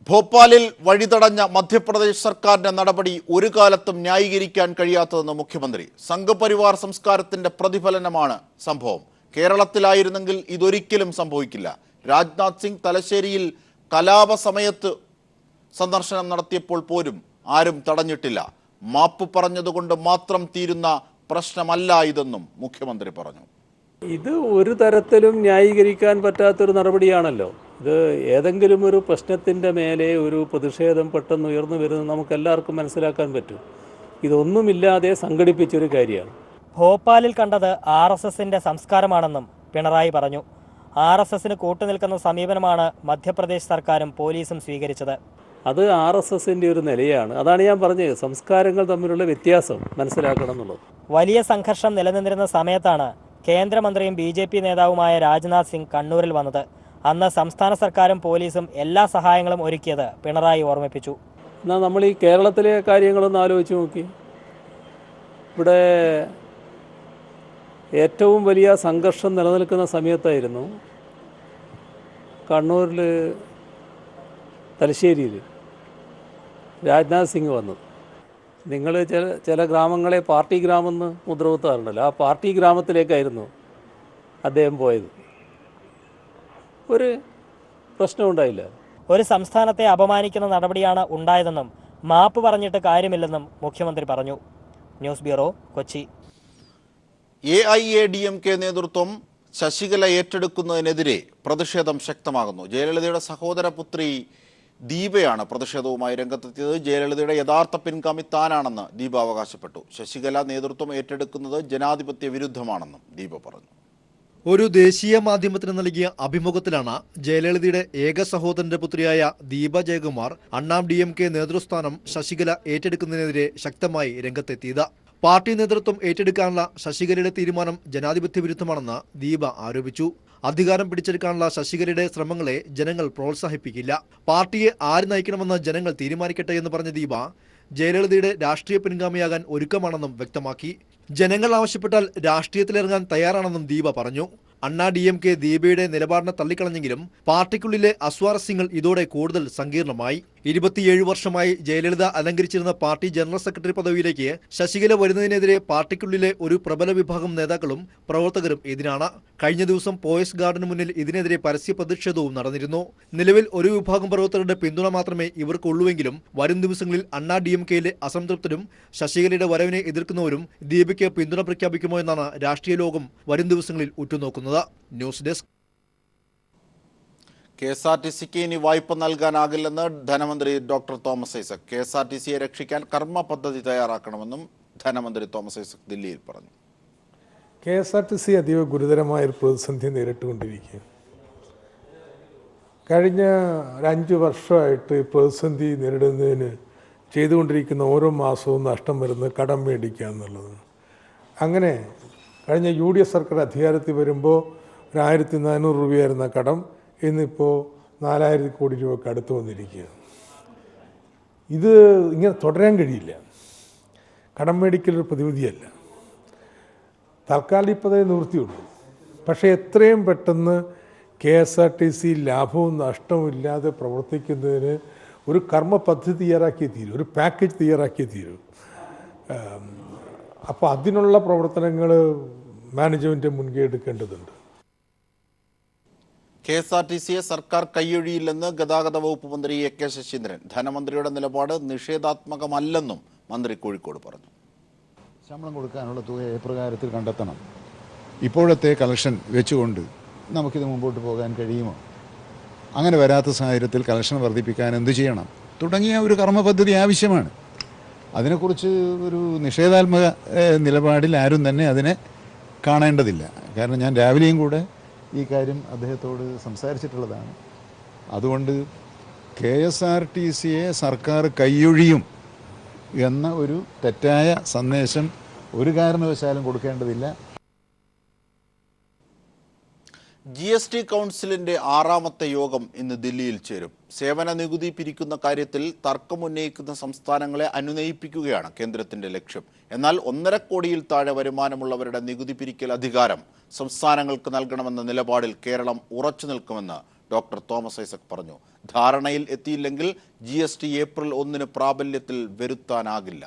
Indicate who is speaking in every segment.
Speaker 1: ഭോപ്പാലിൽ വഴിതടഞ്ഞ മധ്യപ്രദേശ് സർക്കാരിന്റെ നടപടി ഒരു കാലത്തും ന്യായീകരിക്കാൻ കഴിയാത്തതെന്ന് മുഖ്യമന്ത്രി. സംഘപരിവാർ സംസ്കാരത്തിന്റെ പ്രതിഫലനമാണ് സംഭവം. കേരളത്തിലായിരുന്നെങ്കിൽ ഇതൊരിക്കലും സംഭവിക്കില്ല. രാജ്നാഥ് സിംഗ് തലശ്ശേരിയിൽ കലാപ സമയത്ത് സന്ദർശനം നടത്തിയപ്പോൾ പോലും ആരും തടഞ്ഞിട്ടില്ല. മാപ്പ് പറഞ്ഞതുകൊണ്ട് മാത്രം തീരുന്ന പ്രശ്നമല്ല ഇതെന്നും മുഖ്യമന്ത്രി പറഞ്ഞു.
Speaker 2: ഇത് ഒരു തരത്തിലും ന്യായീകരിക്കാൻ പറ്റാത്തൊരു നടപടിയാണല്ലോ. ഇത് ഏതെങ്കിലും ഒരു പ്രശ്നത്തിൻ്റെ മേലെ ഒരു പ്രതിഷേധം പെട്ടെന്ന് ഉയർന്നു വരുന്നത് നമുക്കെല്ലാവർക്കും മനസ്സിലാക്കാൻ പറ്റും. ഇതൊന്നുമില്ലാതെ സംഘടിപ്പിച്ചൊരു കാര്യമാണ്.
Speaker 3: ഭോപ്പാലിൽ കണ്ടത് RSSന്റെ സംസ്കാരമാണെന്നും പിണറായി പറഞ്ഞു. RSSന് കൂട്ടുനിൽക്കുന്ന സമീപനമാണ് മധ്യപ്രദേശ് സർക്കാരും പോലീസും സ്വീകരിച്ചത്.
Speaker 2: അത് RSSന്റെ ഒരു നിലയാണ്. അതാണ് ഞാൻ പറഞ്ഞത്, സംസ്കാരങ്ങൾ തമ്മിലുള്ള വ്യത്യാസം മനസ്സിലാക്കണം എന്നുള്ളത്.
Speaker 3: വലിയ സംഘർഷം നിലനിന്നിരുന്ന സമയത്താണ് കേന്ദ്രമന്ത്രിയും BJP നേതാവുമായ രാജ്നാഥ് സിംഗ് കണ്ണൂരിൽ വന്നത്. അന്ന് സംസ്ഥാന സർക്കാരും പോലീസും എല്ലാ സഹായങ്ങളും ഒരുക്കിയത് പിണറായി ഓർമ്മിപ്പിച്ചു.
Speaker 2: എന്നാൽ നമ്മൾ ഈ കേരളത്തിലെ കാര്യങ്ങളൊന്ന് ആലോചിച്ച് നോക്കി. ഇവിടെ ഏറ്റവും വലിയ സംഘർഷം നിലനിൽക്കുന്ന സമയത്തായിരുന്നു കണ്ണൂരിൽ തലശ്ശേരിയിൽ രാജ്നാഥ് സിംഗ് വന്നത്. നിങ്ങൾ ചില ഗ്രാമങ്ങളെ പാർട്ടി ഗ്രാമെന്ന് മുദ്രകുത്താറുണ്ടല്ലോ, ആ പാർട്ടി ഗ്രാമത്തിലേക്കായിരുന്നു അദ്ദേഹം പോയത്. ഒരു പ്രശ്നം ഉണ്ടായില്ല.
Speaker 3: ഒരു സംസ്ഥാനത്തെ അപമാനിക്കുന്ന നടപടിയാണ് ഉണ്ടായതെന്നും മാപ്പ് പറഞ്ഞിട്ട് കാര്യമില്ലെന്നും മുഖ്യമന്ത്രി പറഞ്ഞു. News bureau, Kochi.
Speaker 1: AIADMK നേതൃത്വം ശശികല ഏറ്റെടുക്കുന്നതിനെതിരെ പ്രതിഷേധം ശക്തമാകുന്നു. ജയലളിതയുടെ സഹോദരപുത്രി ദീപയാണ് പ്രതിഷേധവുമായി രംഗത്തെത്തിയത്. ജയലളിതയുടെ യഥാർത്ഥ പിൻഗാമി താനാണെന്ന് ദീപ അവകാശപ്പെട്ടു. ശശികല നേതൃത്വം ഏറ്റെടുക്കുന്നത് ജനാധിപത്യ വിരുദ്ധമാണെന്നും ദീപ പറഞ്ഞു.
Speaker 4: ഒരു ദേശീയ മാധ്യമത്തിന് നൽകിയ അഭിമുഖത്തിലാണ് ജയലളിതയുടെ ഏക സഹോദരന്റെ പുത്രിയായ ദീപ ജയകുമാർ DMK നേതൃസ്ഥാനം ശശികല ഏറ്റെടുക്കുന്നതിനെതിരെ ശക്തമായി രംഗത്തെത്തിയത്. പാർട്ടി നേതൃത്വം ഏറ്റെടുക്കാനുള്ള ശശികലയുടെ തീരുമാനം ജനാധിപത്യ വിരുദ്ധമാണെന്ന് ദീപ ആരോപിച്ചു. അധികാരം പിടിച്ചെടുക്കാനുള്ള ശശികലയുടെ ശ്രമങ്ങളെ ജനങ്ങൾ പ്രോത്സാഹിപ്പിക്കില്ല. പാർട്ടിയെ ആര് നയിക്കണമെന്ന് ജനങ്ങൾ തീരുമാനിക്കട്ടെ എന്ന് പറഞ്ഞ ദീപ ജയലളിതയുടെ രാഷ്ട്രീയ പിൻഗാമിയാകാൻ ഒരുക്കമാണെന്നും വ്യക്തമാക്കി. ജനങ്ങൾ ആവശ്യപ്പെട്ടാൽ രാഷ്ട്രീയത്തിലിറങ്ങാൻ തയ്യാറാണെന്നും ദീപ പറഞ്ഞു. DMK ദീപയുടെ നിലപാടിനെ തള്ളിക്കളഞ്ഞെങ്കിലും പാർട്ടിക്കുള്ളിലെ അസ്വാരസ്യങ്ങൾ ഇതോടെ കൂടുതൽ സങ്കീർണമായി. 27 വർഷമായി ജയലളിത അലങ്കരിച്ചിരുന്ന പാർട്ടി ജനറൽ സെക്രട്ടറി പദവിയിലേക്ക് ശശികല വരുന്നതിനെതിരെ പാർട്ടിക്കുള്ളിലെ ഒരു പ്രബല വിഭാഗം നേതാക്കളും പ്രവർത്തകരും എതിരാണ്. കഴിഞ്ഞ ദിവസം പോയസ് ഗാർഡന് മുന്നിൽ ഇതിനെതിരെ പരസ്യ പ്രതിഷേധവും നടന്നിരുന്നു. നിലവിൽ ഒരു വിഭാഗം പ്രവർത്തകരുടെ പിന്തുണ മാത്രമേ ഇവർക്കുള്ളൂവെങ്കിലും വരും ദിവസങ്ങളിൽ DMKയിലെ അസംതൃപ്തരും ശശികലയുടെ വരവിനെ എതിർക്കുന്നവരും ദീപയ്ക്ക് പിന്തുണ പ്രഖ്യാപിക്കുമോ എന്നാണ് രാഷ്ട്രീയ ലോകം വരും ദിവസങ്ങളിൽ ഉറ്റുനോക്കുന്നത്. News desk.
Speaker 1: KSRTCക്ക് ഇനി വായ്പ നൽകാനാകില്ലെന്ന് ധനമന്ത്രി ഡോക്ടർ തോമസ് ഐസക്. KSRTCയെ രക്ഷിക്കാൻ കർമ്മ പദ്ധതി തയ്യാറാക്കണമെന്നും ധനമന്ത്രി തോമസ് ഐസക് ദില്ലിയിൽ പറഞ്ഞു.
Speaker 5: KSRTC അതീവ ഗുരുതരമായൊരു പ്രതിസന്ധി നേരിട്ടുകൊണ്ടിരിക്കുകയാണ്. കഴിഞ്ഞ 5 വർഷമായിട്ട് പ്രതിസന്ധി നേരിടുന്നതിന് ചെയ്തുകൊണ്ടിരിക്കുന്ന ഓരോ മാസവും നഷ്ടം വരുന്നത് കടം മേടിക്കുക എന്നുള്ളതാണ്. അങ്ങനെ കഴിഞ്ഞ UDF സർക്കാർ അധികാരത്തിൽ വരുമ്പോൾ 1400 രൂപയായിരുന്ന കടം ഇന്നിപ്പോൾ 4000 കോടി രൂപയ്ക്ക് അടുത്ത് വന്നിരിക്കുകയാണ്. ഇത് ഇങ്ങനെ തുടരാൻ കഴിയില്ല. കടം മേടിക്കലൊരു പ്രതിവിധിയല്ല. തൽക്കാലം ഇപ്പോൾ നിവൃത്തിയുള്ളൂ. പക്ഷേ എത്രയും പെട്ടെന്ന് KSRTC ലാഭവും നഷ്ടവും ഇല്ലാതെ പ്രവർത്തിക്കുന്നതിന് ഒരു കർമ്മ പദ്ധതി തയ്യാറാക്കിയേ തീരും, ഒരു പാക്കേജ് തയ്യാറാക്കിയേ തീരും. അപ്പോൾ അതിനുള്ള പ്രവർത്തനങ്ങൾ മാനേജ്മെൻറ്റ് മുൻകൈ എടുക്കേണ്ടതുണ്ട്.
Speaker 1: KSRTCയെ സർക്കാർ കൈയൊഴിയില്ലെന്ന് ഗതാഗത വകുപ്പ് മന്ത്രി AK ശശീന്ദ്രൻ. ധനമന്ത്രിയുടെ നിലപാട് നിഷേധാത്മകമല്ലെന്നും മന്ത്രി കോഴിക്കോട് പറഞ്ഞു.
Speaker 6: ശമ്പളം കൊടുക്കാനുള്ള തുക എപ്രകാരത്തിൽ കണ്ടെത്തണം, ഇപ്പോഴത്തെ കളക്ഷൻ വെച്ചുകൊണ്ട് നമുക്കിത് മുമ്പോട്ട് പോകാൻ കഴിയുമോ, അങ്ങനെ വരാത്ത സാഹചര്യത്തിൽ കളക്ഷൻ വർദ്ധിപ്പിക്കാൻ എന്ത് ചെയ്യണം തുടങ്ങിയ ഒരു കർമ്മ പദ്ധതി ആവശ്യമാണ്. അതിനെക്കുറിച്ച് ഒരു നിഷേധാത്മക നിലപാടിൽ ആരും തന്നെ അതിനെ കാണേണ്ടതില്ല. കാരണം ഞാൻ രാവിലെയും കൂടെ ഈ കാര്യം അദ്ദേഹത്തോട് സംസാരിച്ചിട്ടുള്ളതാണ്. അതുകൊണ്ട് KSRTCയെ സർക്കാർ കൈയൊഴിയും എന്ന ഒരു തെറ്റായ സന്ദേശം ഒരു കാരണവശാലും കൊടുക്കേണ്ടതില്ല.
Speaker 1: GST കൗൺസിലിന്റെ 6ാമത്തെ യോഗം ഇന്ന് ദില്ലിയിൽ ചേരും. സേവന നികുതി പിരിക്കുന്ന കാര്യത്തിൽ തർക്കമുന്നയിക്കുന്ന സംസ്ഥാനങ്ങളെ അനുനയിപ്പിക്കുകയാണ് കേന്ദ്രത്തിന്റെ ലക്ഷ്യം. എന്നാൽ 1.5 കോടിയിൽ താഴെ വരുമാനമുള്ളവരുടെ നികുതി പിരിക്കൽ അധികാരം സംസ്ഥാനങ്ങൾക്ക് നൽകണമെന്ന നിലപാടിൽ കേരളം ഉറച്ചു നിൽക്കുമെന്ന് ഡോക്ടർ തോമസ് ഐസക് പറഞ്ഞു. ധാരണയിൽ എത്തിയില്ലെങ്കിൽ GST ഏപ്രിൽ 1 പ്രാബല്യത്തിൽ വരുത്താനാകില്ല.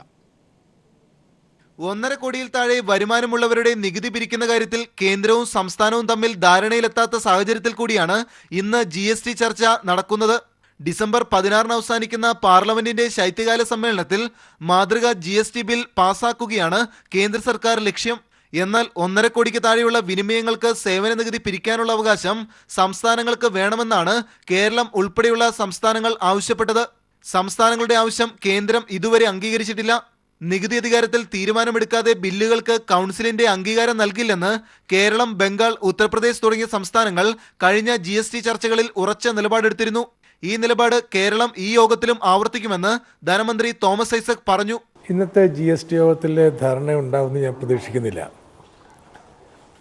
Speaker 7: 1.5 കോടിയിൽ താഴെ വരുമാനമുള്ളവരുടെ നികുതി പിരിക്കുന്ന കാര്യത്തിൽ കേന്ദ്രവും സംസ്ഥാനവും തമ്മിൽ ധാരണയിലെത്താത്ത സാഹചര്യത്തിൽ കൂടിയാണ് ഇന്ന് GST ചർച്ച നടക്കുന്നത്. ഡിസംബർ 16 അവസാനിക്കുന്ന പാർലമെന്റിന്റെ ശൈത്യകാല സമ്മേളനത്തിൽ മാതൃകാ GST ബിൽ പാസാക്കുകയാണ് കേന്ദ്ര സർക്കാർ ലക്ഷ്യം. എന്നാൽ 1.5 കോടിക്ക് താഴെയുള്ള വിനിമയങ്ങൾക്ക് സേവന നികുതി പിരിക്കാനുള്ള അവകാശം സംസ്ഥാനങ്ങൾക്ക് വേണമെന്നാണ് കേരളം ഉൾപ്പെടെയുള്ള സംസ്ഥാനങ്ങൾ ആവശ്യപ്പെട്ടത്. സംസ്ഥാനങ്ങളുടെ ആവശ്യം കേന്ദ്രം ഇതുവരെ അംഗീകരിച്ചിട്ടില്ല. നികുതി അധികാരത്തിൽ തീരുമാനമെടുക്കാതെ ബില്ലുകൾക്ക് കൗൺസിലിന്റെ അംഗീകാരം നൽകില്ലെന്ന് കേരളം, ബംഗാൾ, ഉത്തർപ്രദേശ് തുടങ്ങിയ സംസ്ഥാനങ്ങൾ കഴിഞ്ഞ GST ചർച്ചകളിൽ ഉറച്ച നിലപാടെടുത്തിരുന്നു. ഈ നിലപാട് കേരളം ഈ യോഗത്തിലും ആവർത്തിക്കുമെന്ന് ധനമന്ത്രി തോമസ് ഐസക് പറഞ്ഞു.
Speaker 5: ഇന്നത്തെ GST യോഗത്തിലെ ധാരണ ഉണ്ടാവുമെന്ന് ഞാൻ പ്രതീക്ഷിക്കുന്നില്ല.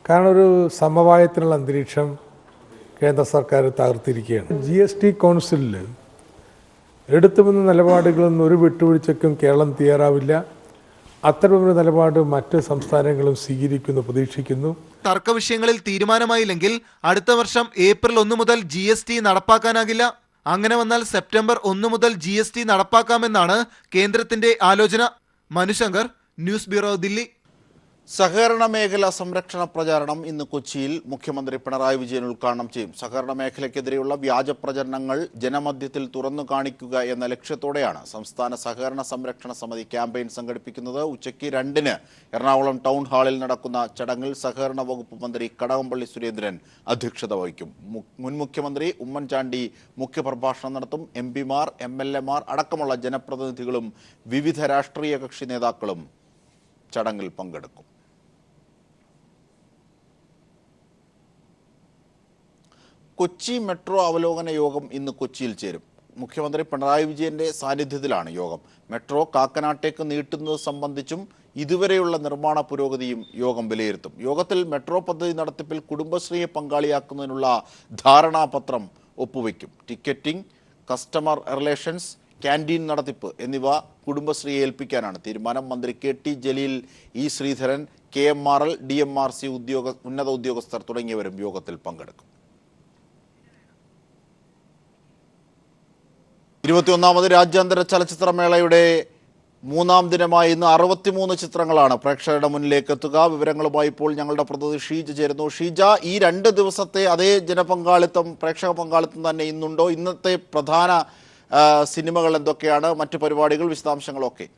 Speaker 5: കാരണം ഒരു സമവായത്തിനുള്ള അന്തരീക്ഷം കേന്ദ്ര സർക്കാർ തകർത്തിരിക്കുകയാണ്. GST കൗൺസിലിൽ എടുത്തുവന്ന നിലപാടുകളൊന്നും ഒരു വിട്ടുവീഴ്ചയ്ക്കും കേരളം തയ്യാറാവില്ല. അത്തരമൊരു നിലപാട് മറ്റ് സംസ്ഥാനങ്ങളും സ്വീകരിക്കുമെന്ന് പ്രതീക്ഷിക്കുന്നു.
Speaker 7: തർക്ക വിഷയങ്ങളിൽ തീരുമാനമായില്ലെങ്കിൽ അടുത്ത വർഷം ഏപ്രിൽ 1 മുതൽ GST നടപ്പാക്കാനാകില്ല. അങ്ങനെ വന്നാൽ സെപ്റ്റംബർ 1 മുതൽ GST നടപ്പാക്കാമെന്നാണ് കേന്ദ്രത്തിന്റെ ആലോചന. Manushankar, news bureau, Delhi.
Speaker 1: സഹകരണ മേഖല സംരക്ഷണ പ്രചാരണം ഇന്ന് കൊച്ചിയിൽ മുഖ്യമന്ത്രി പിണറായി വിജയൻ ഉദ്ഘാടനം ചെയ്യും. സഹകരണ മേഖലയ്ക്കെതിരെയുള്ള വ്യാജ പ്രചരണങ്ങൾ ജനമധ്യത്തിൽ തുറന്നു കാണിക്കുക എന്ന ലക്ഷ്യത്തോടെയാണ് സംസ്ഥാന സഹകരണ സംരക്ഷണ സമിതി ക്യാമ്പയിൻ സംഘടിപ്പിക്കുന്നത്. ഉച്ചയ്ക്ക് 2-ന് എറണാകുളം ടൗൺ ഹാളിൽ നടക്കുന്ന ചടങ്ങിൽ സഹകരണ വകുപ്പ് മന്ത്രി കടകംപള്ളി സുരേന്ദ്രൻ അധ്യക്ഷത വഹിക്കും. മുൻ മുഖ്യമന്ത്രി ഉമ്മൻചാണ്ടി മുഖ്യപ്രഭാഷണം നടത്തും. MP-മാർ, MLA-മാർ അടക്കമുള്ള ജനപ്രതിനിധികളും വിവിധ രാഷ്ട്രീയ കക്ഷി നേതാക്കളും ചടങ്ങിൽ പങ്കെടുക്കും. കൊച്ചി മെട്രോ അവലോകന യോഗം ഇന്ന് കൊച്ചിയിൽ ചേരും. മുഖ്യമന്ത്രി പിണറായി വിജയന്റെ സാന്നിധ്യത്തിലാണ് യോഗം. മെട്രോ കാക്കനാട്ടേക്ക് നീട്ടുന്നത് സംബന്ധിച്ചും ഇതുവരെയുള്ള നിർമ്മാണ പുരോഗതിയും യോഗം വിലയിരുത്തും. യോഗത്തിൽ മെട്രോ പദ്ധതി നടത്തിപ്പിൽ കുടുംബശ്രീയെ പങ്കാളിയാക്കുന്നതിനുള്ള ധാരണാപത്രം ഒപ്പുവയ്ക്കും. ടിക്കറ്റിംഗ്, കസ്റ്റമർ റിലേഷൻസ്, ക്യാൻറ്റീൻ നടത്തിപ്പ് എന്നിവ കുടുംബശ്രീയെ ഏൽപ്പിക്കാനാണ് തീരുമാനം. മന്ത്രി KT Jaleel, E Sreedharan, KMRL, DMRC ഉന്നത ഉദ്യോഗസ്ഥർ തുടങ്ങിയവരും യോഗത്തിൽ പങ്കെടുക്കും. 21ാമത് രാജ്യാന്തര ചലച്ചിത്രമേളയുടെ 3ാം ദിനമായ ഇന്ന് 63 ചിത്രങ്ങളാണ് പ്രേക്ഷകരുടെ മുന്നിലേക്ക് എത്തുക. വിവരങ്ങളുമായി ഇപ്പോൾ ഞങ്ങളുടെ പ്രതിനിധി ഷീജ ചേരുന്നു. ഷീജ, ഈ 2 ദിവസത്തെ അതേ ജനപങ്കാളിത്തം, പ്രേക്ഷക പങ്കാളിത്തം തന്നെ ഇന്നുണ്ടോ? ഇന്നത്തെ പ്രധാന സിനിമകൾ എന്തൊക്കെയാണ്? മറ്റു പരിപാടികൾ, വിശദാംശങ്ങളൊക്കെ?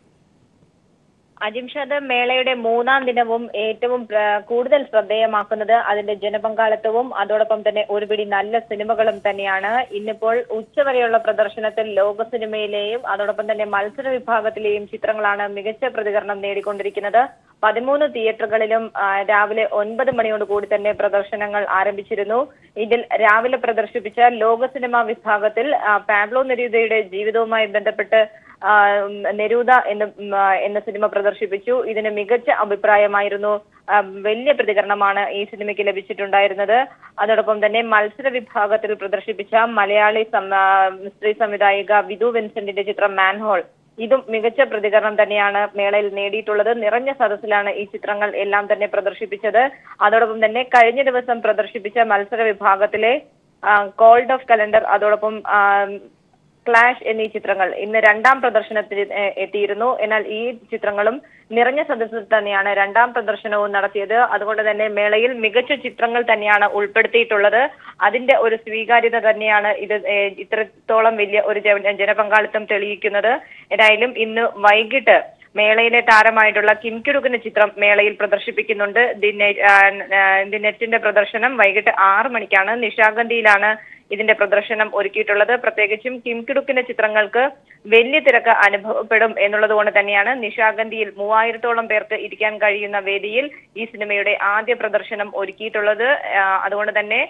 Speaker 8: അജിംഷാദ്, മേളയുടെ 3ാം ദിനവും ഏറ്റവും കൂടുതൽ ശ്രദ്ധേയമാക്കുന്നത് അതിന്റെ ജനപങ്കാളിത്തവും അതോടൊപ്പം തന്നെ ഒരുപിടി നല്ല സിനിമകളും തന്നെയാണ്. ഇന്നിപ്പോൾ ഉച്ചവരെയുള്ള പ്രദർശനത്തിൽ ലോക സിനിമയിലെയും അതോടൊപ്പം തന്നെ മത്സര വിഭാഗത്തിലെയും ചിത്രങ്ങളാണ് മികച്ച പ്രതികരണം നേടിക്കൊണ്ടിരിക്കുന്നത്. 13 തിയേറ്ററുകളിലും രാവിലെ 9 മണിയോടുകൂടി തന്നെ പ്രദർശനങ്ങൾ ആരംഭിച്ചിരുന്നു. ഇതിൽ രാവിലെ പ്രദർശിപ്പിച്ച ലോക സിനിമാ വിഭാഗത്തിൽ പാബ്ലോ നെരൂദയുടെ ജീവിതവുമായി ബന്ധപ്പെട്ട് നെരൂദ എന്ന സിനിമ പ്രദർശിപ്പിച്ചു. ഇതിന് മികച്ച അഭിപ്രായമായിരുന്നു. വലിയ പ്രതികരണമാണ് ഈ സിനിമയ്ക്ക് ലഭിച്ചിട്ടുണ്ടായിരുന്നത്. അതോടൊപ്പം തന്നെ മത്സര വിഭാഗത്തിൽ പ്രദർശിപ്പിച്ച മലയാളി സ്ത്രീ സംവിധായിക വിധു വിൻസെന്റിന്റെ ചിത്രം മാൻഹോൾ, ഇതും മികച്ച പ്രതികരണം തന്നെയാണ് മേളയിൽ നേടിയിട്ടുള്ളത്. നിറഞ്ഞ സദസ്സിലാണ് ഈ ചിത്രങ്ങൾ എല്ലാം തന്നെ പ്രദർശിപ്പിച്ചത്. അതോടൊപ്പം തന്നെ കഴിഞ്ഞ ദിവസം പ്രദർശിപ്പിച്ച മത്സര വിഭാഗത്തിലെ കോൾഡ് ഓഫ് കലണ്ടർ, അതോടൊപ്പം ക്ലാഷ് എന്നീ ചിത്രങ്ങൾ ഇന്ന് 2ാം പ്രദർശനത്തിൽ എത്തിയിരുന്നു. എന്നാൽ ഈ ചിത്രങ്ങളും നിറഞ്ഞ സദസ്സിൽ തന്നെയാണ് 2ാം പ്രദർശനവും നടത്തിയത്. അതുകൊണ്ട് തന്നെ മേളയിൽ മികച്ച ചിത്രങ്ങൾ തന്നെയാണ് ഉൾപ്പെടുത്തിയിട്ടുള്ളത്. അതിന്റെ ഒരു സ്വീകാര്യത തന്നെയാണ് ഇത് ഇത്രത്തോളം വലിയ ഒരു ജനപങ്കാളിത്തം തെളിയിക്കുന്നത്. ഏതായാലും ഇന്ന് വൈകിട്ട് മേളയിലെ താരമായിട്ടുള്ള കിം കിടുക്കിന്റെ ചിത്രം മേളയിൽ പ്രദർശിപ്പിക്കുന്നുണ്ട്. ദി നെറ്റിന്റെ പ്രദർശനം വൈകിട്ട് 6 മണിക്കാണ്. നിശാഗന്ധിയിലാണ് ഇതിന്റെ പ്രദർശനം ഒരുക്കിയിട്ടുള്ളത്. പ്രത്യേകിച്ചും കിം കിടുക്കിന്റെ ചിത്രങ്ങൾക്ക് വലിയ തിരക്ക് അനുഭവപ്പെടും എന്നുള്ളത് കൊണ്ട് തന്നെയാണ് നിശാഗന്ധിയിൽ 3000-ഓളം പേർക്ക് ഇരിക്കാൻ കഴിയുന്ന വേദിയിൽ ഈ സിനിമയുടെ ആദ്യ പ്രദർശനം ഒരുക്കിയിട്ടുള്ളത്. അതുകൊണ്ട് തന്നെ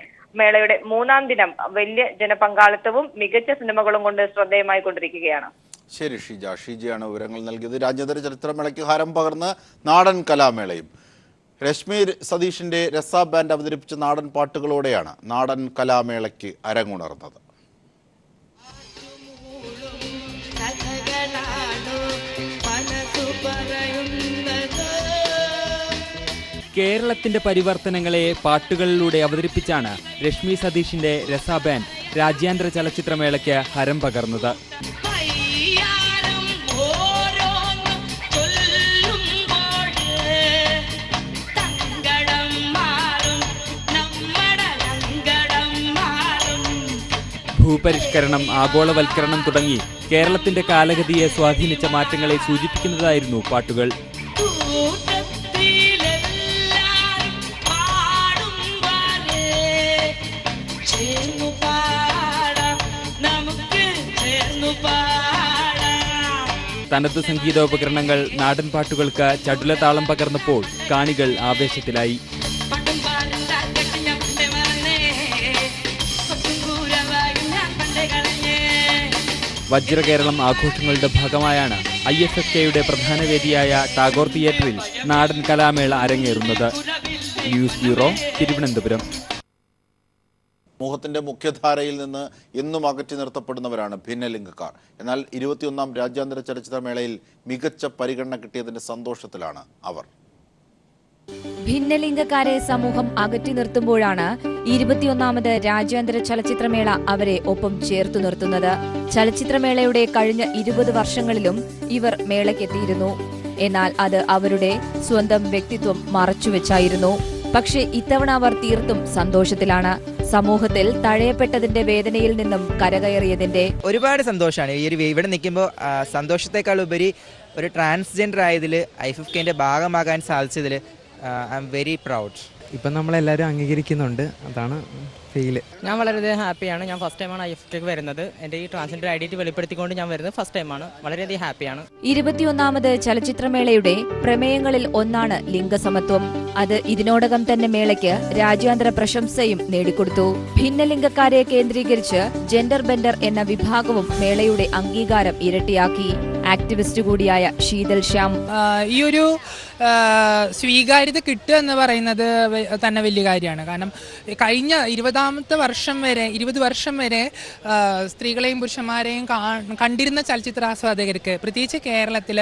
Speaker 8: മേളയുടെ 3ാം ദിനം വലിയ ജനപങ്കാളിത്തവും മികച്ച സിനിമകളും കൊണ്ട് ശ്രദ്ധേയമായി കൊണ്ടിരിക്കുകയാണ്.
Speaker 1: ശരി ഷീജ, ഷീജയാണ് വിവരങ്ങൾ നൽകിയത്. രാജ്യാന്തര ചലച്ചിത്രമേളയ്ക്ക് ഹാരം പകർന്ന് നാടൻ കലാമേളയും. രശ്മി സതീഷിന്റെ രസ ബാൻഡ് അവതരിപ്പിച്ച നാടൻ പാട്ടുകളോടെയാണ് നാടൻ കലാമേളയ്ക്ക് അരങ്ങുണർന്നത്.
Speaker 9: കേരളത്തിന്റെ പരിവർത്തനങ്ങളെ പാട്ടുകളിലൂടെ അവതരിപ്പിച്ചാണ് രശ്മി സതീഷിന്റെ രസ ബാൻഡ് രാജ്യാന്തര ചലച്ചിത്രമേളയ്ക്ക് ഹരം പകർന്നത്. ഭൂപരിഷ്കരണം, ആഗോളവൽക്കരണം തുടങ്ങി കേരളത്തിന്റെ കാലഗതിയെ സ്വാധീനിച്ച മാറ്റങ്ങളെ സൂചിപ്പിക്കുന്നതായിരുന്നു പാട്ടുകൾ. തനത് സംഗീതോപകരണങ്ങൾ നാടൻ പാട്ടുകൾക്ക് ചടുല താളം പകർന്നപ്പോൾ കാണികൾ ആവേശത്തിലായി. വജ്രകേരളം ആഘോഷങ്ങളുടെ ഭാഗമായാണ് IFFKയുടെ പ്രധാന വേദിയായ ടാഗോർ തിയേറ്ററിൽ നാടൻ കലാമേള അരങ്ങേറുന്നത്. News bureau, Thiruvananthapuram.
Speaker 1: സമൂഹത്തിന്റെ മുഖ്യധാരയിൽ നിന്ന് എന്നും അകറ്റി നിർത്തപ്പെടുന്നവരാണ് ഭിന്നലിംഗക്കാർ. എന്നാൽ 21ാം രാജ്യാന്തര ചലച്ചിത്രമേളയിൽ മികച്ച പരിഗണന കിട്ടിയതിന്റെ സന്തോഷത്തിലാണ് അവർ.
Speaker 10: ഭിന്നലിംഗക്കാരെ സമൂഹം അകറ്റി നിർത്തുമ്പോഴാണ് 21ാമത് രാജ്യാന്തര ചലച്ചിത്രമേള അവരെ ഒപ്പം ചേർത്തു നിർത്തുന്നത്. ചലച്ചിത്രമേളയുടെ കഴിഞ്ഞ 20 വർഷങ്ങളിലും ഇവർ മേളയ്ക്കെത്തിയിരുന്നു. എന്നാൽ അത് അവരുടെ സ്വന്തം വ്യക്തിത്വം മറച്ചുവെച്ചായിരുന്നു. പക്ഷേ ഇത്തവണ അവർ തീർത്തും സന്തോഷത്തിലാണ്. സമൂഹത്തിൽ തഴയപ്പെട്ടതിന്റെ വേദനയിൽ നിന്നും കരകയറിയതിന്റെ
Speaker 11: ഒരുപാട് സന്തോഷമാണ്. ഈ ഒരു ഇവിടെ നിൽക്കുമ്പോൾ സന്തോഷത്തെക്കാൾ ഉപരി ഒരു ട്രാൻസ്ജെൻഡർ ആയതിൽ IFFKന്റെ ഭാഗമാകാൻ സാധിച്ചതിൽ ഐ എം വെരി പ്രൗഡ്.
Speaker 9: ഇപ്പം നമ്മളെല്ലാവരും അംഗീകരിക്കുന്നുണ്ട്, അതാണ് ഫീല്.
Speaker 3: ഞാൻ വളരെയധികം ഹാപ്പിയാണ്. ഞാൻ ഫസ്റ്റ് ടൈമാണ് IFFKക്ക് വരുന്നത്. എൻ്റെ ഈ ട്രാൻസ്ജെൻഡർ ഐഡന്റിറ്റി വെളിപ്പെടുത്തിക്കൊണ്ട് ഞാൻ വരുന്നത് ഫസ്റ്റ് ടൈമാണ്. വളരെയധികം ഹാപ്പിയാണ്.
Speaker 10: 21ാമത് ചലച്ചിത്രമേളയുടെ പ്രമേയങ്ങളിൽ ഒന്നാണ് ലിംഗസമത്വം. അത് ഇതിനോടകം തന്നെ മേളയ്ക്ക് രാജ്യാന്തര പ്രശംസയും നേടിക്കൊടുത്തു. ഭിന്നലിംഗക്കാരെ കേന്ദ്രീകരിച്ച് ജെൻഡർ ബെൻഡർ എന്ന വിഭാഗവും മേളയുടെ അംഗീകാരം ഇരട്ടിയാക്കി. ആക്ടിവിസ്റ്റ് കൂടിയായ ശീതൽ ശ്യാം,
Speaker 12: ഈ ഒരു സ്വീകാര്യത കിട്ടുക എന്ന് പറയുന്നത് തന്നെ വലിയ കാര്യമാണ്. കാരണം കഴിഞ്ഞ 20 വർഷം വരെ സ്ത്രീകളെയും പുരുഷന്മാരെയും കണ്ടിരുന്ന ചലച്ചിത്രാസ്വാദകർക്ക്, പ്രത്യേകിച്ച് കേരളത്തിൽ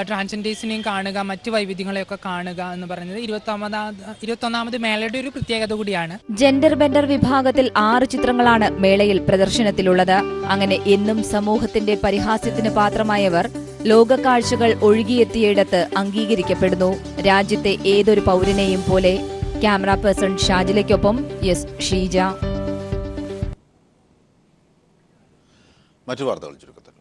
Speaker 12: ട്രാൻസ്ജെൻഡേഴ്സിനെയും കാണുക, മറ്റു വൈവിധ്യങ്ങളെയൊക്കെ കാണുക എന്ന് പറയുന്നത് 21ാമത് മേളയുടെ ഒരു പ്രത്യേകത കൂടിയാണ്.
Speaker 10: ജെൻഡർ ബെൻഡർ വിഭാഗത്തിൽ 6 ചിത്രങ്ങളാണ് മേളയിൽ പ്രദർശനത്തിലുള്ളത്. അങ്ങനെ എന്നും സമൂഹത്തിന്റെ പരിഹാസ്യത്തിന് പാത്രമായവർ ലോകക്കാഴ്ചകൾ ഒഴുകിയെത്തിയിടത്ത് അംഗീകരിക്കപ്പെടുന്നു. രാജ്യത്തെ ഏതൊരു പൗരനെയും പോലെ. ക്യാമറ പേഴ്സൺ ഷാജിലയ്ക്കൊപ്പം ഷീജ.
Speaker 1: മറ്റു വാർത്തകൾ ചുരുക്കത്തിൽ.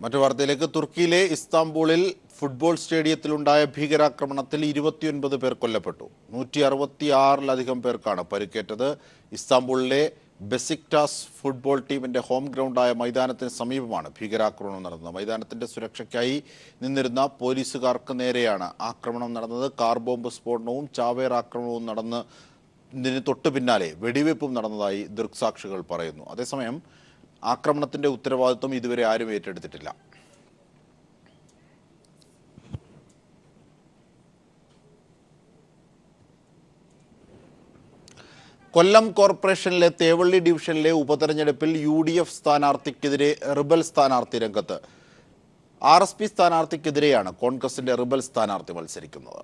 Speaker 1: മറ്റു വാർത്തയിലേക്ക്. തുർക്കിയിലെ ഇസ്താംബൂളിൽ ഫുട്ബോൾ സ്റ്റേഡിയത്തിലുണ്ടായ ഭീകരാക്രമണത്തിൽ 29 പേർ കൊല്ലപ്പെട്ടു. 166-ലധികം പേർക്കാണ് പരിക്കേറ്റത്. ഇസ്താംബൂളിലെ ബെസിക്ടാസ് ഫുട്ബോൾ ടീമിന്റെ ഹോം ഗ്രൗണ്ടായ മൈതാനത്തിന് സമീപമാണ് ഭീകരാക്രമണം നടന്നത്. മൈതാനത്തിന്റെ സുരക്ഷയ്ക്കായി നിന്നിരുന്ന പോലീസുകാർക്ക് നേരെയാണ് ആക്രമണം നടന്നത്. കാർ ബോംബ് സ്ഫോടനവും ചാവേർ ആക്രമണവും നടന്നതിന് തൊട്ടു പിന്നാലെ വെടിവയ്പും നടന്നതായി ദൃക്സാക്ഷികൾ പറയുന്നു. അതേസമയം ആക്രമണത്തിന്റെ ഉത്തരവാദിത്വം ഇതുവരെ ആരും ഏറ്റെടുത്തിട്ടില്ല. കൊല്ലം കോർപ്പറേഷനിലെ തേവള്ളി ഡിവിഷനിലെ ഉപതെരഞ്ഞെടുപ്പിൽ UDF സ്ഥാനാർത്ഥിക്കെതിരെ റിബൽ സ്ഥാനാർത്ഥി രംഗത്ത്. RSP സ്ഥാനാർത്ഥിക്കെതിരെയാണ് കോൺഗ്രസിന്റെ റിബൽ സ്ഥാനാർത്ഥി മത്സരിക്കുന്നത്.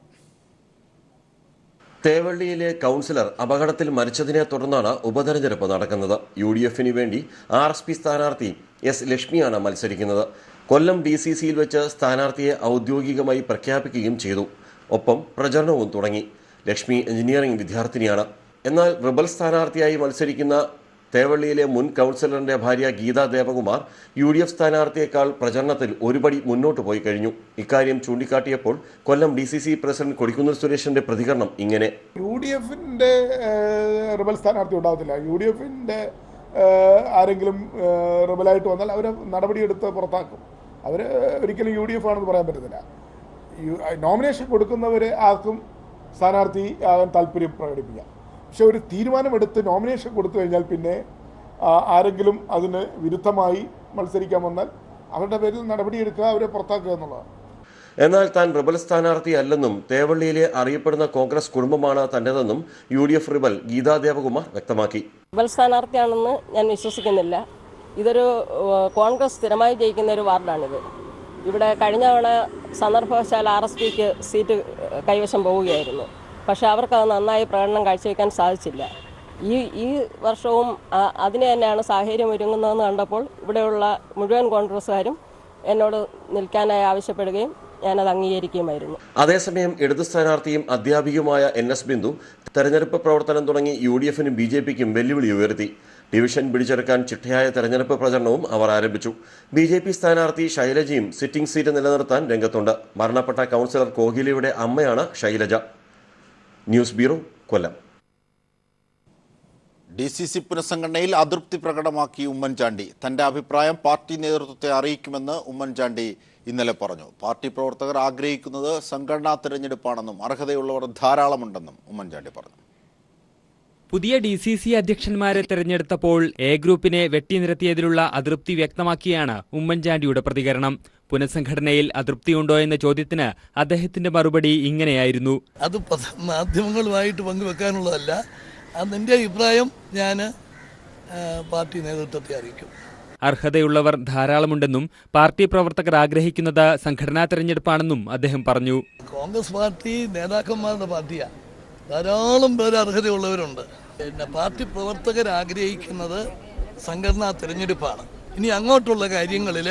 Speaker 13: തേവള്ളിയിലെ കൗൺസിലർ അപകടത്തിൽ മരിച്ചതിനെ തുടർന്നാണ് ഉപതെരഞ്ഞെടുപ്പ് നടക്കുന്നത്. UDFന് വേണ്ടി RSP സ്ഥാനാർത്ഥി S ലക്ഷ്മിയാണ് മത്സരിക്കുന്നത്. കൊല്ലം DCCയിൽ വെച്ച് സ്ഥാനാർത്ഥിയെ ഔദ്യോഗികമായി പ്രഖ്യാപിക്കുകയും ചെയ്തു. ഒപ്പം പ്രചരണവും തുടങ്ങി. ലക്ഷ്മി എഞ്ചിനീയറിംഗ് വിദ്യാർത്ഥിനിയാണ്. എന്നാൽ റിബൽ സ്ഥാനാർത്ഥിയായി മത്സരിക്കുന്ന തേവള്ളിയിലെ മുൻ കൗൺസിലറിന്റെ ഭാര്യ ഗീതാ ദേവകുമാർ UDF സ്ഥാനാർത്ഥിയേക്കാൾ പ്രചരണത്തിൽ ഒരുപടി മുന്നോട്ട് പോയി കഴിഞ്ഞു. ഇക്കാര്യം ചൂണ്ടിക്കാട്ടിയപ്പോൾ കൊല്ലം DCC പ്രസിഡന്റ് കൊടിക്കുന്നിൽ സുരേഷിന്റെ പ്രതികരണം ഇങ്ങനെ:
Speaker 14: UDFന്റെ റിബൽ സ്ഥാനാർത്ഥി ഉണ്ടാവത്തില്ല. UDFന്റെ ആരെങ്കിലും റിബലായിട്ട് വന്നാൽ അവരെ നടപടിയെടുത്ത് പുറത്താക്കും. അവർ ഒരിക്കലും UDF ആണെന്ന് പറയാൻ പറ്റത്തില്ല. നോമിനേഷൻ കൊടുക്കുന്നവരെ ആർക്കും സ്ഥാനാർത്ഥി ആകാൻ താല്പര്യം പ്രകടിപ്പിക്കാം. പക്ഷെ ഒരു തീരുമാനമെടുത്ത് നോമിനേഷൻ കൊടുത്തു കഴിഞ്ഞാൽ പിന്നെ ആരെങ്കിലും അതിന് വിരുദ്ധമായി മത്സരിക്കാൻ വന്നാൽ അവരുടെ പേരിൽ നടപടിയെടുക്കുക, അവരെ പുറത്താക്കുക എന്നുള്ളതാണ്.
Speaker 13: എന്നാൽ താൻ റിബൽ സ്ഥാനാർത്ഥി അല്ലെന്നും തേവള്ളിയിലെ അറിയപ്പെടുന്ന കോൺഗ്രസ് കുടുംബമാണ് തന്റേതെന്നും UDF റിബൽ ഗീതാ ദേവകുമാർ വ്യക്തമാക്കി.
Speaker 15: റിബൽ സ്ഥാനാർത്ഥിയാണെന്ന് ഞാൻ വിശ്വസിക്കുന്നില്ല. ഇതൊരു കോൺഗ്രസ് സ്ഥിരമായി ജയിക്കുന്ന ഒരു വാർഡാണിത്. ഇവിടെ കഴിഞ്ഞ തവണ സന്ദർഭവശാൽ RSPക്ക് സീറ്റ് കൈവശം പോവുകയായിരുന്നു. പക്ഷേ അവർക്കത് നന്നായി പ്രകടനം കാഴ്ചവെക്കാൻ സാധിച്ചില്ല. ഈ വർഷവും അതിന് തന്നെയാണ് സാഹചര്യം ഒരുങ്ങുന്നതെന്ന് കണ്ടപ്പോൾ ഇവിടെയുള്ള മുഴുവൻ കോൺഗ്രസ്സുകാരും എന്നോട് നിൽക്കാനായി ആവശ്യപ്പെടുകയും ഞാനത് അംഗീകരിക്കുകയുമായിരുന്നു.
Speaker 13: അതേസമയം ഇടതു സ്ഥാനാർത്ഥിയും അധ്യാപികയുമായ NS ബിന്ദു തെരഞ്ഞെടുപ്പ് പ്രവർത്തനം തുടങ്ങി UDF-നും BJP-ക്കും വെല്ലുവിളി ഉയർത്തി. ഡിവിഷൻ പിടിച്ചെടുക്കാൻ ചിട്ടയായ തെരഞ്ഞെടുപ്പ് പ്രചരണവും അവർ ആരംഭിച്ചു. BJP സ്ഥാനാർത്ഥി ശൈലജയും സിറ്റിംഗ് സീറ്റ് നിലനിർത്താൻ രംഗത്തുണ്ട്. മരണപ്പെട്ട കൗൺസിലർ കോഹ്ലിയുടെ അമ്മയാണ് ശൈലജ. ന്യൂസ് ബ്യൂറോ, കൊല്ലം.
Speaker 1: DCC പുനഃസംഘടനയിൽ അതൃപ്തി പ്രകടമാക്കി ഉമ്മൻചാണ്ടി. തന്റെ അഭിപ്രായം പാർട്ടി നേതൃത്വത്തെ അറിയിക്കുമെന്ന് ഉമ്മൻചാണ്ടി ഇന്നലെ പറഞ്ഞു. പാർട്ടി പ്രവർത്തകർ ആഗ്രഹിക്കുന്നത് സംഘടനാ തെരഞ്ഞെടുപ്പാണെന്നും അർഹതയുള്ളവർ ധാരാളമുണ്ടെന്നും ഉമ്മൻചാണ്ടി പറഞ്ഞു.
Speaker 9: പുതിയ DCC അധ്യക്ഷന്മാരെ തെരഞ്ഞെടുത്തപ്പോൾ A ഗ്രൂപ്പിനെ വെട്ടിനിരത്തിയതിലുള്ള അതൃപ്തി വ്യക്തമാക്കിയാണ് ഉമ്മൻചാണ്ടിയുടെ പ്രതികരണം. പുനഃസംഘടനയിൽ അതൃപ്തിയുണ്ടോ എന്ന ചോദ്യത്തിന് അദ്ദേഹത്തിന്റെ മറുപടി ഇങ്ങനെയായിരുന്നു.
Speaker 16: അത് മാധ്യമങ്ങളുമായിട്ട് പങ്കുവെക്കാനുള്ളതല്ല. അതെൻ്റെ അഭിപ്രായം ഞാൻ പാർട്ടി നേതൃത്വത്തെ അറിയിക്കും.
Speaker 9: അർഹതയുള്ളവർ ധാരാളമുണ്ടെന്നും പാർട്ടി പ്രവർത്തകർ ആഗ്രഹിക്കുന്നത് സംഘടനാ തെരഞ്ഞെടുപ്പാണെന്നും അദ്ദേഹം പറഞ്ഞു.
Speaker 16: കോൺഗ്രസ് പാർട്ടി നേതാക്കന്മാരുടെ പാർട്ടിയാണ്. ധാരാളം പേര് അർഹതയുള്ളവരുണ്ട്. പിന്നെ പാർട്ടി പ്രവർത്തകർ ആഗ്രഹിക്കുന്നത് സംഘടനാ തെരഞ്ഞെടുപ്പാണ്. ഇനി അങ്ങോട്ടുള്ള കാര്യങ്ങളിൽ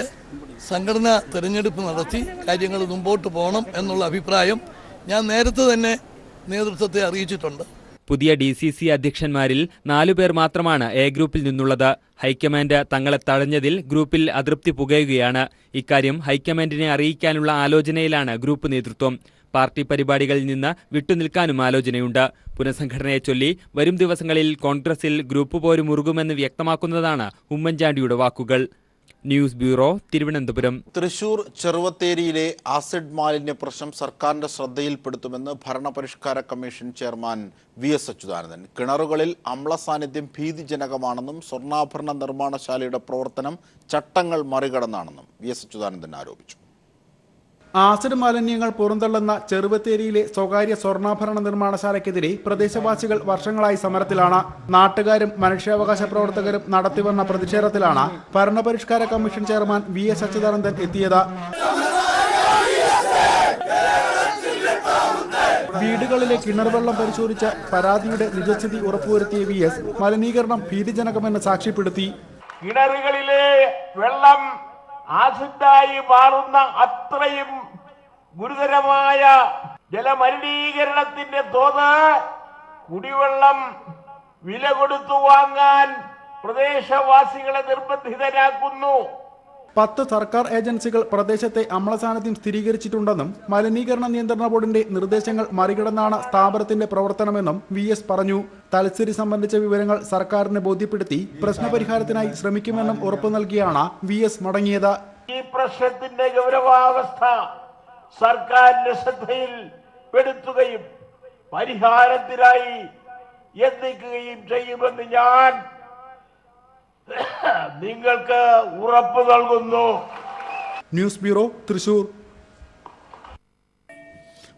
Speaker 16: സംഘടനാ തെരഞ്ഞെടുപ്പ് നടത്തി കാര്യങ്ങൾ മുമ്പോട്ട് പോകണം എന്നുള്ള അഭിപ്രായം ഞാൻ നേരത്തെ തന്നെ നേതൃത്വത്തെ അറിയിച്ചിട്ടുണ്ട്.
Speaker 9: പുതിയ DCC അധ്യക്ഷന്മാരിൽ 4 പേർ മാത്രമാണ് A ഗ്രൂപ്പിൽ നിന്നുള്ളത്. ഹൈക്കമാൻഡ് തങ്ങളെ തഴഞ്ഞതിൽ ഗ്രൂപ്പിൽ അതൃപ്തി പുകയുകയാണ്. ഇക്കാര്യം ഹൈക്കമാൻഡിനെ അറിയിക്കാനുള്ള ആലോചനയിലാണ് ഗ്രൂപ്പ് നേതൃത്വം. പാർട്ടി പരിപാടികളിൽ നിന്ന് വിട്ടുനിൽക്കാനും ആലോചനയുണ്ട്. പുനഃസംഘടനയെ ചൊല്ലി വരും ദിവസങ്ങളിൽ കോൺഗ്രസിൽ ഗ്രൂപ്പ് പോര് മുറുകുമെന്ന് വ്യക്തമാക്കുന്നതാണ് ഉമ്മൻചാണ്ടിയുടെ വാക്കുകൾ. News bureau, Thiruvananthapuram.
Speaker 1: തൃശൂർ ചെറുവത്തേരിയിലെ ആസിഡ് മാലിന്യ പ്രശ്നം സർക്കാരിന്റെ ശ്രദ്ധയിൽപ്പെടുത്തുമെന്ന് ഭരണപരിഷ്കാര കമ്മീഷൻ ചെയർമാൻ VS അച്യുതാനന്ദൻ. കിണറുകളിൽ അമ്ല സാന്നിധ്യം ഭീതിജനകമാണെന്നും സ്വർണ്ണാഭരണ നിർമ്മാണശാലയുടെ പ്രവർത്തനം ചട്ടങ്ങൾ മറികടന്നാണെന്നും VS അച്യുതാനന്ദൻ ആരോപിച്ചു.
Speaker 17: ആസിഡ് മാലിന്യങ്ങൾ പുറന്തള്ളുന്ന ചെറുവത്തേരിയിലെ സ്വകാര്യ സ്വർണ്ണാഭരണ നിർമ്മാണശാലയ്ക്കെതിരെ പ്രദേശവാസികൾ വർഷങ്ങളായി സമരത്തിലാണ്. നാട്ടുകാരും മനുഷ്യാവകാശ പ്രവർത്തകരും നടത്തിവന്ന പ്രതിഷേധത്തിലാണ് ഭരണപരിഷ്കാര കമ്മീഷൻ ചെയർമാൻ VS അച്യുതാനന്ദൻ എത്തിയത്. വീടുകളിലെ കിണർ വെള്ളം പരിശോധിച്ച് പരാതിയുടെ നിജസ്ഥിതി ഉറപ്പുവരുത്തിയ VS മലിനീകരണം ഭീതിജനകമെന്ന് സാക്ഷ്യപ്പെടുത്തി.
Speaker 18: കിണറുകളിലെ വെള്ളം ആസിഡായി മാറുന്ന അത്രയും ഗുരുതരമായ ജലമലിനീകരണത്തിന്റെ തോത് കുടിവെള്ളം വില കൊടുത്തു വാങ്ങാൻ പ്രദേശവാസികളെ നിർബന്ധിതരാക്കുന്നു.
Speaker 17: 10 സർക്കാർ ഏജൻസികൾ പ്രദേശത്തെ അമ്ലസാന്നിധ്യം സ്ഥിരീകരിച്ചിട്ടുണ്ടെന്നും മലിനീകരണ നിയന്ത്രണ ബോർഡിന്റെ നിർദ്ദേശങ്ങൾ മറികടന്നാണ് സ്ഥാപനത്തിന്റെ പ്രവർത്തനമെന്നും VS പറഞ്ഞു. തലസ്ഥിതി സംബന്ധിച്ച വിവരങ്ങൾ സർക്കാരിനെ ബോധ്യപ്പെടുത്തി പ്രശ്നപരിഹാരത്തിനായി ശ്രമിക്കുമെന്നും ഉറപ്പു നൽകിയാണ് VS മടങ്ങിയത്.
Speaker 18: ഈ പ്രശ്നത്തിന്റെ ഗൗരവാവസ്ഥ സർക്കാരിന്റെ ശ്രദ്ധയിൽ പെടുത്തുകയും പരിഹാരത്തിനായി യത്നിക്കുകയും ചെയ്യുമെന്ന് ഞാൻ നിങ്ങൾക്ക് ഉറപ്പ് നൽകുന്നു.
Speaker 17: News bureau, Thrissur.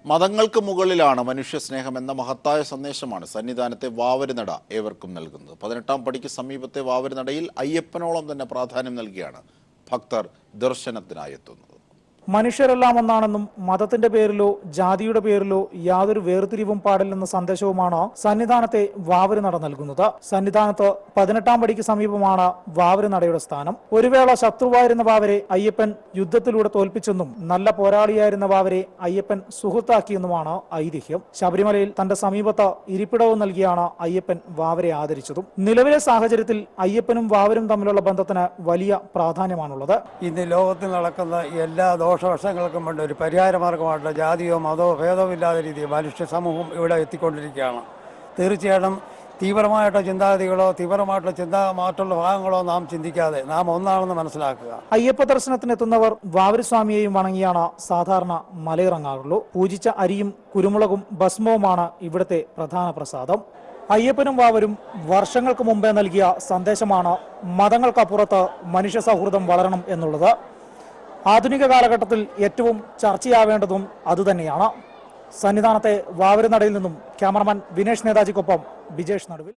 Speaker 1: മതങ്ങൾക്ക് മുകളിലാണ് മനുഷ്യസ്നേഹം എന്ന മഹത്തായ സന്ദേശമാണ് സന്നിധാനത്തെ വാവരുനട ഏവർക്കും നൽകുന്നത്. 18-ാം പടിക്ക് സമീപത്തെ വാവരുനടയിൽ അയ്യപ്പനോളം തന്നെ പ്രാധാന്യം നൽകിയാണ് ഭക്തർ ദർശനത്തിനായി എത്തുന്നത്.
Speaker 19: മനുഷ്യരെല്ലാം ഒന്നാണെന്നും മതത്തിന്റെ പേരിലോ ജാതിയുടെ പേരിലോ യാതൊരു വേർതിരിവും പാടില്ലെന്ന സന്ദേശവുമാണ് സന്നിധാനത്തെ വാവരുനട നൽകുന്നത്. സന്നിധാനത്ത് 18-ാം പടിക്ക് സമീപമാണ് വാവരുനടയുടെ സ്ഥാനം. ഒരു വേള ശത്രുവായിരുന്ന വാവരെ അയ്യപ്പൻ യുദ്ധത്തിലൂടെ തോൽപ്പിച്ചെന്നും നല്ല പോരാളിയായിരുന്ന വാവരെ അയ്യപ്പൻ സുഹൃത്താക്കിയെന്നുമാണ് ഐതിഹ്യം. ശബരിമലയിൽ തന്റെ സമീപത്ത് ഇരിപ്പിടവും നൽകിയാണ് അയ്യപ്പൻ വാവരെ ആദരിച്ചതും. നിലവിലെ സാഹചര്യത്തിൽ അയ്യപ്പനും വാവരും തമ്മിലുള്ള ബന്ധത്തിന് വലിയ പ്രാധാന്യമാണുള്ളത്.
Speaker 20: ഇന്ന് ലോകത്തിൽ നടക്കുന്ന എല്ലാ ദോഷവശങ്ങൾക്കും വേണ്ട ഒരു പരിഹാര മാർഗമായിട്ടുള്ള ജാതിയോ മതമോ ഭേദവും ഇല്ലാത്ത രീതിയിൽ മനുഷ്യ സമൂഹം ഇവിടെ എത്തിക്കൊണ്ടിരിക്കുകയാണ്. തീർച്ചയായിട്ടും തീവ്രമായിട്ടുള്ള ചിന്താഗതികളോ തീവ്രമായിട്ടുള്ള ചിന്താമാറ്റുള്ള ഭാഗങ്ങളോ നാം ചിന്തിക്കാതെ നാം ഒന്നാണെന്ന് മനസ്സിലാക്കുക.
Speaker 19: അയ്യപ്പ ദർശനത്തിനെത്തുന്നവർ വാവരുസ്വാമിയെയും വണങ്ങിയാണ് സാധാരണ മലയിറങ്ങാറുള്ളൂ. പൂജിച്ച അരിയും കുരുമുളകും ഭസ്മവുമാണ് ഇവിടുത്തെ പ്രധാന പ്രസാദം. അയ്യപ്പനും വാവരും വർഷങ്ങൾക്ക് മുമ്പേ നൽകിയ സന്ദേശമാണ് മതങ്ങൾക്കപ്പുറത്ത് മനുഷ്യ സൗഹൃദം വളരണം എന്നുള്ളത്. ആധുനിക കാലഘട്ടത്തിൽ ഏറ്റവും ചർച്ചയാവേണ്ടതും അതുതന്നെയാണ്. സന്നിധാനത്തെ വാവരുനടയിൽ നിന്നും ക്യാമറമാൻ വിനേഷ് നേതാജിക്കൊപ്പം ബിജേഷ് നടുവിൽ.